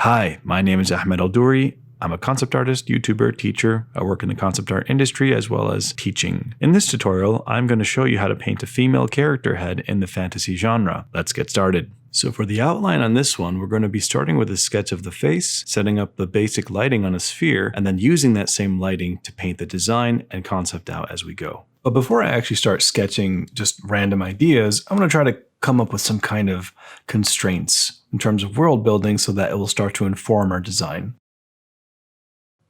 Hi, my name is Ahmed Aldoori. I'm a concept artist, YouTuber, teacher. I work in the concept art industry as well as teaching. In this tutorial, I'm going to show you how to paint a female character head in the fantasy genre. Let's get started. So for the outline on this one, we're going to be starting with a sketch of the face, setting up the basic lighting on a sphere, and then using that same lighting to paint the design and concept out as we go. But before I actually start sketching just random ideas, I'm going to try to come up with some kind of constraints in terms of world building so that it will start to inform our design.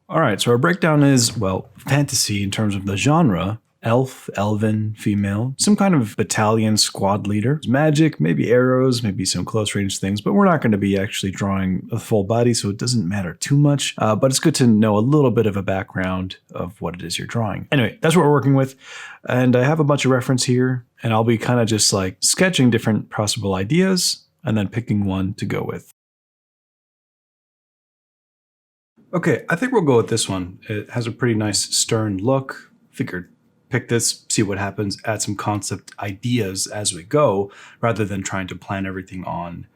All right, so our breakdown is, well, fantasy in terms of the genre, elf, elven, female, some kind of battalion squad leader, magic, maybe arrows, maybe some close range things, but we're not going to be actually drawing a full body, so it doesn't matter too much, but it's good to know a little bit of a background of what it is you're drawing. Anyway, that's what we're working with, and I have a bunch of reference here, and I'll be kind of just like sketching different possible ideas and then picking one to go with. Okay, I think we'll go with this one. It has a pretty nice stern look. Figured pick this, see what happens, add some concept ideas as we go, rather than trying to plan everything on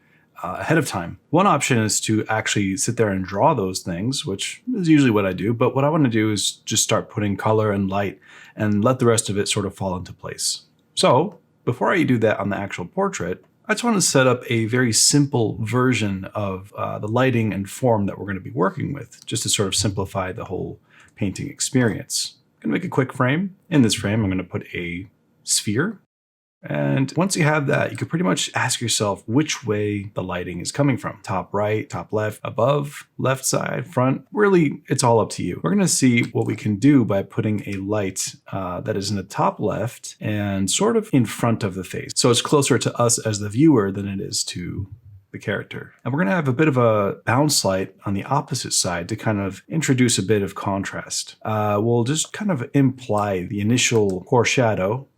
ahead of time. One option is to actually sit there and draw those things, which is usually what I do, but what I want to do is just start putting color and light and let the rest of it sort of fall into place. So before I do that on the actual portrait, I just want to set up a very simple version of the lighting and form that we're going to be working with, just to sort of simplify the whole painting experience. I'm going to make a quick frame. In this frame, I'm going to put a sphere. And once you have that, you can pretty much ask yourself which way the lighting is coming from. Top right, top left, above, left side, front. Really, it's all up to you. We're going to see what we can do by putting a light that is in the top left and sort of in front of the face. So it's closer to us as the viewer than it is to the character. And we're going to have a bit of a bounce light on the opposite side to kind of introduce a bit of contrast. We'll just kind of imply the initial core shadow.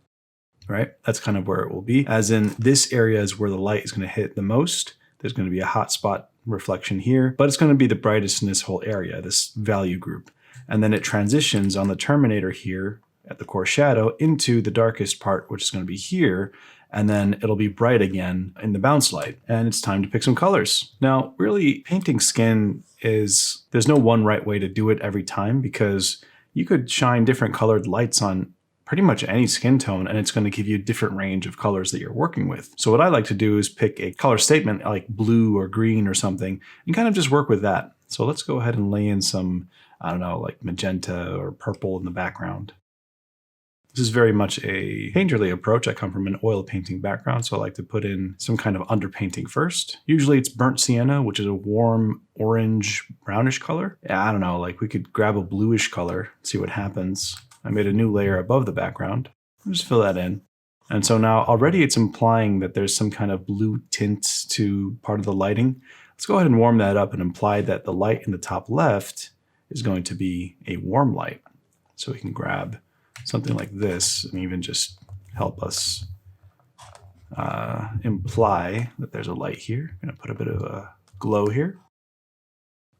Right? That's kind of where it will be. As in, this area is where the light is going to hit the most. There's going to be a hot spot reflection here, but it's going to be the brightest in this whole area, this value group. And then it transitions on the terminator here at the core shadow into the darkest part, which is going to be here. And then it'll be bright again in the bounce light. And it's time to pick some colors. Now, really, painting skin there's no one right way to do it every time, because you could shine different colored lights on pretty much any skin tone, and it's going to give you a different range of colors that you're working with. So what I like to do is pick a color statement like blue or green or something and kind of just work with that. So let's go ahead and lay in some, I don't know, like magenta or purple in the background. This is very much a painterly approach. I come from an oil painting background, so I like to put in some kind of underpainting first. Usually it's burnt sienna, which is a warm orange brownish color. Yeah, I don't know, like we could grab a bluish color, see what happens. I made a new layer above the background. I'll just fill that in. And so now already it's implying that there's some kind of blue tint to part of the lighting. Let's go ahead and warm that up and imply that the light in the top left is going to be a warm light. So we can grab something like this and even just help us imply that there's a light here. I'm going to put a bit of a glow here.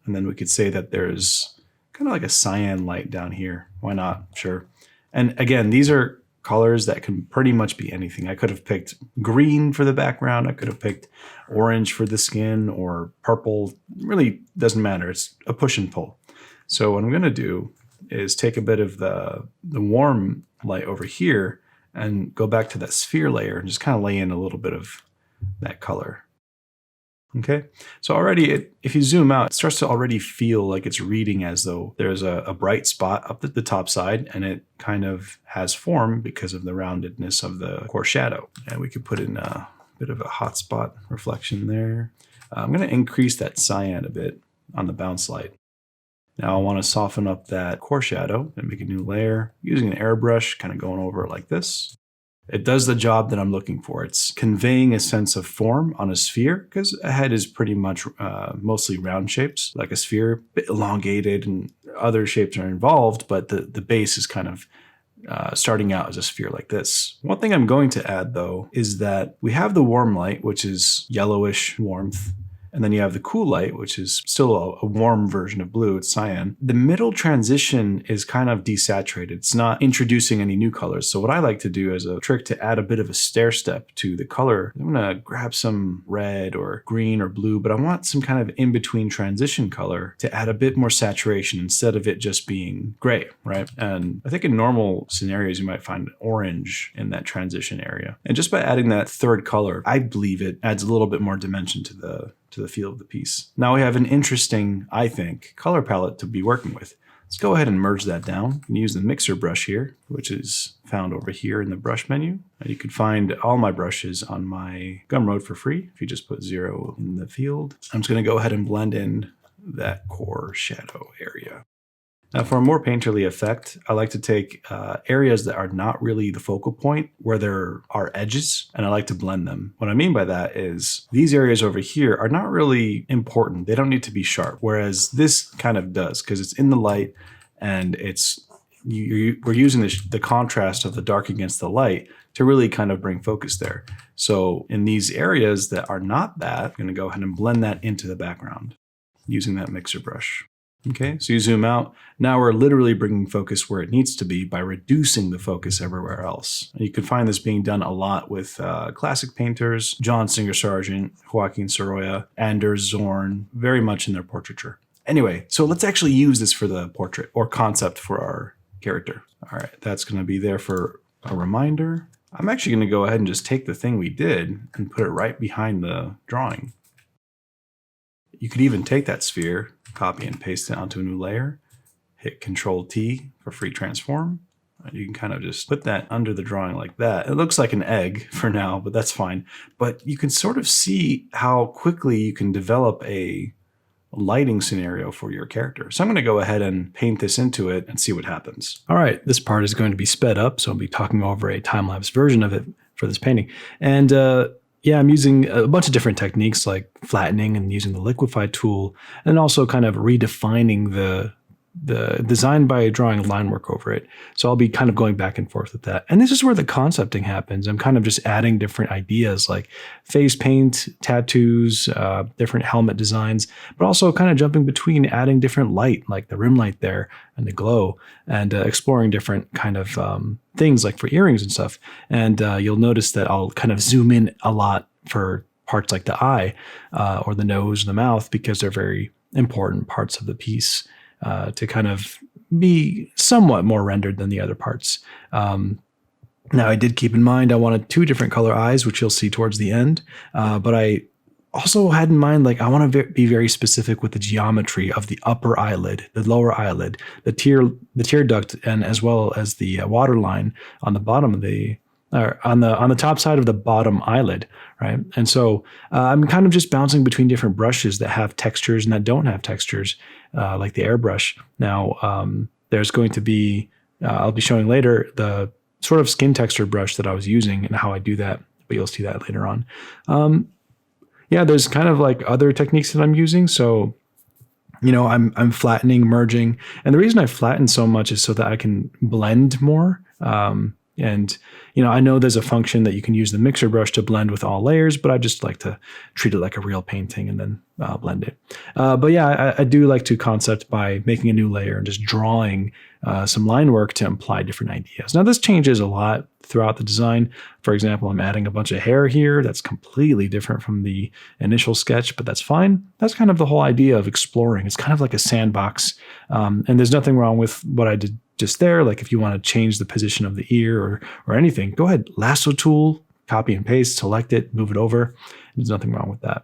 And then we could say that there's kind of like a cyan light down here. Why not? Sure. And again, these are colors that can pretty much be anything. I could have picked green for the background. I could have picked orange for the skin or purple. It really doesn't matter. It's a push and pull. So what I'm going to do is take a bit of the warm light over here and go back to that sphere layer and just kind of lay in a little bit of that color. Okay, so already if you zoom out, it starts to already feel like it's reading as though there's a bright spot up at the top side, and it kind of has form because of the roundedness of the core shadow. And we could put in a bit of a hot spot reflection there. I'm going to increase that cyan a bit on the bounce light. Now I want to soften up that core shadow and make a new layer using an airbrush, kind of going over it like this. It does the job that I'm looking for. It's conveying a sense of form on a sphere, because a head is pretty much mostly round shapes, like a sphere, a bit elongated, and other shapes are involved, but the base is kind of starting out as a sphere like this. One thing I'm going to add, though, is that we have the warm light, which is yellowish warmth, And then you have the cool light, which is still a warm version of blue. It's cyan. The middle transition is kind of desaturated. It's not introducing any new colors. So what I like to do as a trick to add a bit of a stair step to the color, I'm going to grab some red or green or blue, but I want some kind of in-between transition color to add a bit more saturation instead of it just being gray, right? And I think in normal scenarios, you might find orange in that transition area. And just by adding that third color, I believe it adds a little bit more dimension to the feel of the piece. Now we have an interesting, I think, color palette to be working with. Let's go ahead and merge that down. You can use the mixer brush here, which is found over here in the brush menu. And you can find all my brushes on my Gumroad for free if you just put 0 in the field. I'm just going to go ahead and blend in that core shadow area. Now for a more painterly effect, I like to take areas that are not really the focal point where there are edges, and I like to blend them. What I mean by that is these areas over here are not really important. They don't need to be sharp, whereas this kind of does because it's in the light and we're using the contrast of the dark against the light to really kind of bring focus there. So in these areas that are not that, I'm going to go ahead and blend that into the background using that mixer brush. Okay, so you zoom out. Now we're literally bringing focus where it needs to be by reducing the focus everywhere else. And you can find this being done a lot with classic painters, John Singer Sargent, Joaquin Sorolla, Anders Zorn, very much in their portraiture. Anyway, so let's actually use this for the portrait or concept for our character. All right, that's going to be there for a reminder. I'm actually going to go ahead and just take the thing we did and put it right behind the drawing. You could even take that sphere, copy and paste it onto a new layer, hit Control-T for free transform. You can kind of just put that under the drawing like that. It looks like an egg for now, but that's fine. But you can sort of see how quickly you can develop a lighting scenario for your character. So I'm going to go ahead and paint this into it and see what happens. All right, this part is going to be sped up, so I'll be talking over a time-lapse version of it for this painting. And yeah, I'm using a bunch of different techniques like flattening and using the liquify tool, and also kind of redefining the design by drawing line work over it. So I'll be kind of going back and forth with that. And this is where the concepting happens. I'm kind of just adding different ideas like face paint, tattoos, different helmet designs, but also kind of jumping between adding different light, like the rim light there and the glow, and exploring different kind of things like for earrings and stuff. And you'll notice that I'll kind of zoom in a lot for parts like the eye or the nose and the mouth, because they're very important parts of the piece. To kind of be somewhat more rendered than the other parts. Now, I did keep in mind I wanted 2 different color eyes, which you'll see towards the end. But I also had in mind, like, I want to be very specific with the geometry of the upper eyelid, the lower eyelid, the tear duct, and as well as the water line on the bottom of on the top side of the bottom eyelid, right? And so I'm kind of just bouncing between different brushes that have textures and that don't have textures, like the airbrush. Now, there's going to be, I'll be showing later, the sort of skin texture brush that I was using and how I do that, but you'll see that later on. Yeah, there's kind of like other techniques that I'm using. So, you know, I'm flattening, merging. And the reason I flatten so much is so that I can blend more. And, you know, I know there's a function that you can use the mixer brush to blend with all layers, but I just like to treat it like a real painting and then blend it. But yeah, I do like to concept by making a new layer and just drawing some line work to imply different ideas. Now, this changes a lot throughout the design. For example, I'm adding a bunch of hair here. That's completely different from the initial sketch, but that's fine. That's kind of the whole idea of exploring. It's kind of like a sandbox. And there's nothing wrong with what I did just there. Like if you want to change the position of the ear or anything, go ahead, lasso tool, copy and paste, select it, move it over. There's nothing wrong with that.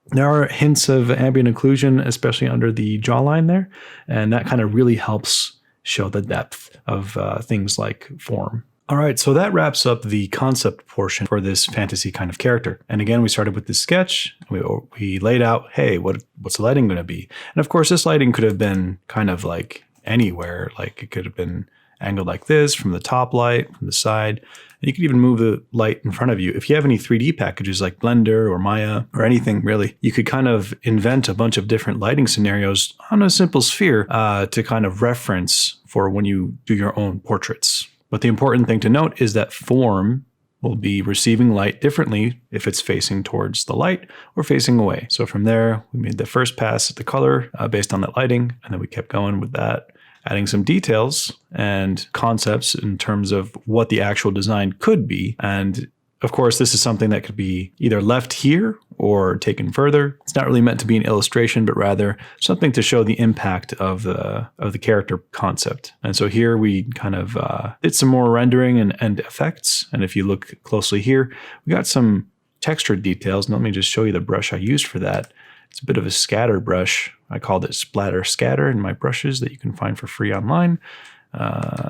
There are hints of ambient occlusion, especially under the jawline there. And that kind of really helps show the depth of things like form. All right, so that wraps up the concept portion for this fantasy kind of character. And again, we started with this sketch. We laid out, hey, what's the lighting going to be? And of course, this lighting could have been kind of like anywhere. Like it could have been angled like this from the top light, from the side. And you could even move the light in front of you. If you have any 3D packages like Blender or Maya or anything really, you could kind of invent a bunch of different lighting scenarios on a simple sphere to kind of reference for when you do your own portraits. But the important thing to note is that form will be receiving light differently if it's facing towards the light or facing away. So from there, we made the first pass at the color based on that lighting, and then we kept going with that, adding some details and concepts in terms of what the actual design could be. And of course, this is something that could be either left here or taken further. It's not really meant to be an illustration, but rather something to show the impact of the character concept. And so here we kind of did some more rendering and effects. And if you look closely here, we got some texture details. And let me just show you the brush I used for that. It's a bit of a scatter brush. I called it Splatter Scatter in my brushes that you can find for free online.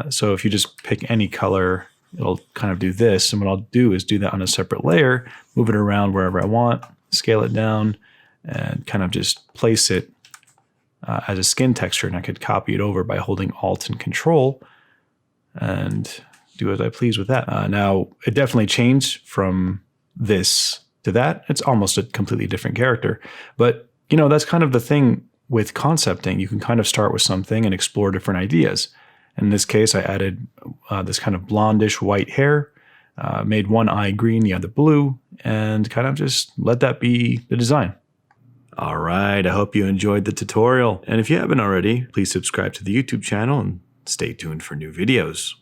So if you just pick any color, it'll kind of do this. And what I'll do is do that on a separate layer, move it around wherever I want, scale it down, and kind of just place it as a skin texture. And I could copy it over by holding Alt and Control and do as I please with that. Now, it definitely changed from this to that. It's almost a completely different character. But, you know, that's kind of the thing with concepting. You can kind of start with something and explore different ideas. In this case, I added this kind of blondish white hair, made one eye green, the other blue, and kind of just let that be the design. All right, I hope you enjoyed the tutorial. And if you haven't already, please subscribe to the YouTube channel and stay tuned for new videos.